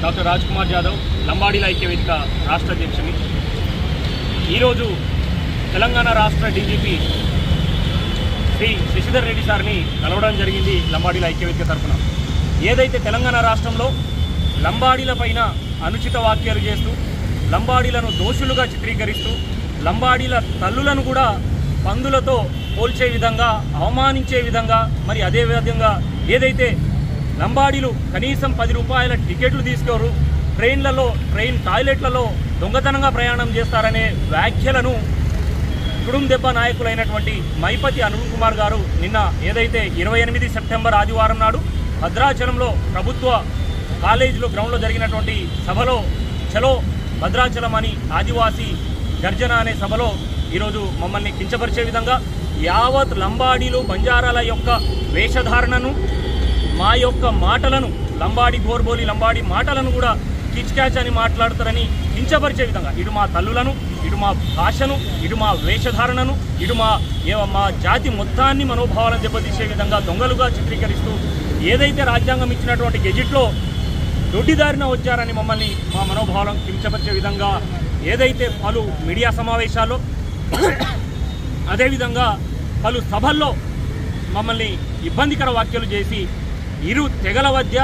Doctor Raj Kumar Yadav, లంబాడీల ఐక్యవేదిక రాష్ట్ర అధ్యక్షుని. ఈరోజు తెలంగాణ రాష్ట్ర డీజీపీ శ్రీ శశిధర్ రెడ్డి సార్ని కలవడం జరిగింది లంబాడీల ఐక్యవేదిక తరఫున. ఏదైతే తెలంగాణ రాష్ట్రంలో లంబాడీల పైన అనుచిత వ్యాఖ్యలు చేస్తూ, లంబాడీలను దోషులుగా చిత్రీకరిస్తూ, లంబాడీల తల్లులను కూడా పందులతో పోల్చే విధంగా, అవమానించే విధంగా, మరి అదేవిధంగా ఏదైతే లంబాడీలు కనీసం 10 రూపాయల టికెట్లు తీసుకోరు, ట్రైన్ టాయిలెట్లలో దొంగతనంగా ప్రయాణం చేస్తారనే వ్యాఖ్యలను కుడుం దెబ్బ నాయకులైనటువంటి మైపతి అరుణ్ కుమార్ గారు నిన్న ఏదైతే 28 సెప్టెంబర్ ఆదివారం నాడు భద్రాచలంలో ప్రభుత్వ కాలేజీలో గ్రౌండ్లో జరిగినటువంటి సభలో చలో భద్రాచలం అని ఆదివాసీ గర్జన అనే సభలో ఈరోజు మమ్మల్ని కించపరిచే విధంగా యావత్ లంబాడీలు బంజారాల యొక్క వేషధారణను, మా యొక్క మాటలను, లంబాడీ గోర్బోలి లంబాడీ మాటలను కూడా కిచ్క్యాచ్ అని మాట్లాడతారని కించపరిచే విధంగా ఇటు మా తల్లులను, ఇటు మా భాషను, ఇటు మా వేషధారణను, ఇటు మా జాతి మొత్తాన్ని మనోభావాలను దెబ్బతీసే విధంగా దొంగలుగా చిత్రీకరిస్తూ ఏదైతే రాజ్యాంగం ఇచ్చినటువంటి గెజిట్లో దొడ్డిదారిన వచ్చారని మమ్మల్ని మా మనోభావాలను కించపరిచే విధంగా ఏదైతే పలు మీడియా సమావేశాల్లో అదేవిధంగా పలు సభల్లో మమ్మల్ని ఇబ్బందికర వ్యాఖ్యలు చేసి ఇరు తెగల మధ్య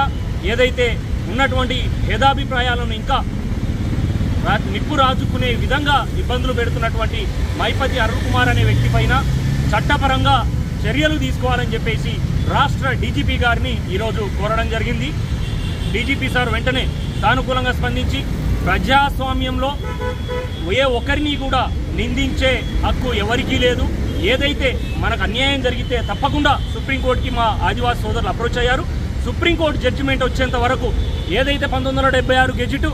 ఏదైతే ఉన్నటువంటి భేదాభిప్రాయాలను ఇంకా నిప్పు రాజుకునే విధంగా ఇబ్బందులు పెడుతున్నటువంటి మైపతి అరుణ్ కుమార్ అనే వ్యక్తి పైన చట్టపరంగా చర్యలు తీసుకోవాలని చెప్పేసి రాష్ట్ర డీజీపీ గారిని ఈరోజు కోరడం జరిగింది. డీజీపీ సార్ వెంటనే సానుకూలంగా స్పందించి ప్రజాస్వామ్యంలో ఏ ఒక్కరిని కూడా నిందించే హక్కు ఎవరికీ లేదు, ఏదైతే మనకు అన్యాయం జరిగితే తప్పకుండా సుప్రీంకోర్టుకి మా ఆదివాసీ సోదరులు అప్రోచ్ అయ్యారు. సుప్రీంకోర్టు జడ్జిమెంట్ వచ్చేంత వరకు ఏదైతే 1976 గెజిట్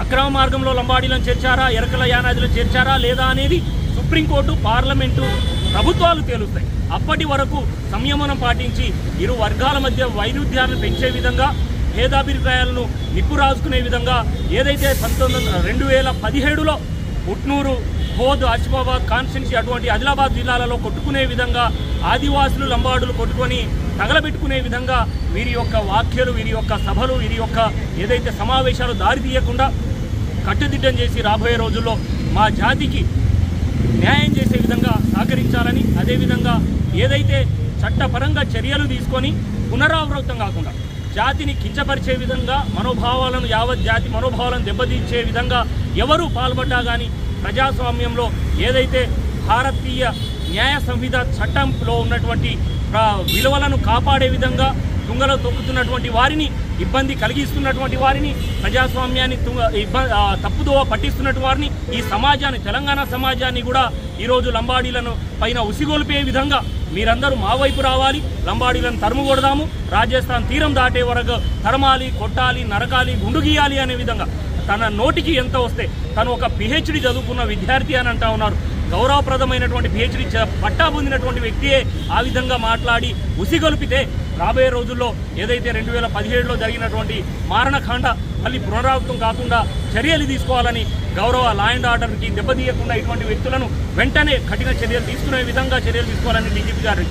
అక్రమ మార్గంలో లంబాడీలను చేర్చారా, ఎరకల యానాదులను చేర్చారా లేదా అనేది సుప్రీంకోర్టు, పార్లమెంటు, ప్రభుత్వాలు తేలుస్తాయి. అప్పటి వరకు సంయమనం పాటించి ఇరు వర్గాల మధ్య వైరుధ్యాలను పెంచే విధంగా, భేదాభిప్రాయాలను నిప్పు రాజుకునే విధంగా ఏదైతే 2017లో ఉట్నూరు, ఖోద్, ఆసిఫాబాద్ కాన్స్టిట్యున్సీ అటువంటి ఆదిలాబాద్ జిల్లాలలో కొట్టుకునే విధంగా ఆదివాసులు లంబాడులు కొట్టుకొని తగలబెట్టుకునే విధంగా వీరి యొక్క వ్యాఖ్యలు, వీరి యొక్క సభలు, వీరి యొక్క ఏదైతే సమావేశాలు దారి తీయకుండా కట్టుదిట్టం చేసి రాబోయే రోజుల్లో మా జాతికి న్యాయం చేసే విధంగా సహకరించాలని, అదేవిధంగా ఏదైతే చట్టపరంగా చర్యలు తీసుకొని పునరావృతం కాకుండా జాతిని కించపరిచే విధంగా మనోభావాలను, యావత్ జాతి మనోభావాలను దెబ్బతీసే విధంగా ఎవరు పాల్పడ్డా కానీ ప్రజాస్వామ్యంలో ఏదైతే భారతీయ న్యాయ సంహిత చట్టంలో ఉన్నటువంటి విలువలను కాపాడే విధంగా తుంగలో తొక్కుతున్నటువంటి వారిని, ఇబ్బంది కలిగిస్తున్నటువంటి వారిని, ప్రజాస్వామ్యాన్ని తప్పుదోవ పట్టిస్తున్నటువంటి వారిని, ఈ సమాజాన్ని, తెలంగాణ సమాజాన్ని కూడా ఈరోజు లంబాడీలను పైన ఉసిగొల్పే విధంగా మీరందరూ మా వైపు రావాలి, లంబాడీలను తరుము కొడదాము, రాజస్థాన్ తీరం దాటే వరకు తరమాలి, కొట్టాలి, నరకాలి, గుండు గీయాలి అనే విధంగా తన నోటికి ఎంత వస్తే, తను ఒక PhD చదువుకున్న విద్యార్థి అని అంటా ఉన్నారు. గౌరవప్రదమైనటువంటి PhD పట్టా పొందినటువంటి వ్యక్తియే ఆ విధంగా మాట్లాడి ఉసిగొల్పితే రాబోయే రోజుల్లో ఏదైతే 2017లో జరిగినటువంటి మారణకాండ మళ్ళీ పునరావృతం కాకుండా చర్యలు తీసుకోవాలని, గౌరవ లా అండ్ ఆర్డర్కి దెబ్బతీయకుండా ఇటువంటి వ్యక్తులను వెంటనే కఠిన చర్యలు తీసుకునే విధంగా చర్యలు తీసుకోవాలని డీజీపీ గారు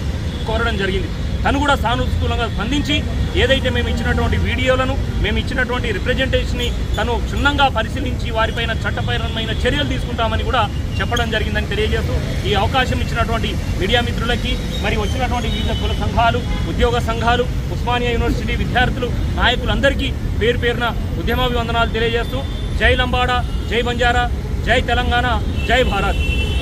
కోరడం జరిగింది. తను కూడా సానుకూలంగా స్పందించి ఏదైతే మేము ఇచ్చినటువంటి వీడియోలను, మేము ఇచ్చినటువంటి రిప్రజెంటేషన్ని తను క్షుణ్ణంగా పరిశీలించి వారిపైన చట్టపరమైన చర్యలు తీసుకుంటామని కూడా చెప్పడం జరిగిందని తెలియజేస్తూ, ఈ అవకాశం ఇచ్చినటువంటి మీడియా మిత్రులకి, మరి వచ్చినటువంటి వివిధ కుల సంఘాలు, ఉద్యోగ సంఘాలు, ఉస్మానియా యూనివర్సిటీ విద్యార్థులు, నాయకులందరికీ పేరు పేరున ఉద్యమాభివందనాలు తెలియజేస్తూ, జై లంబాడా, జై బంజారా, జై తెలంగాణ, జై భారత్.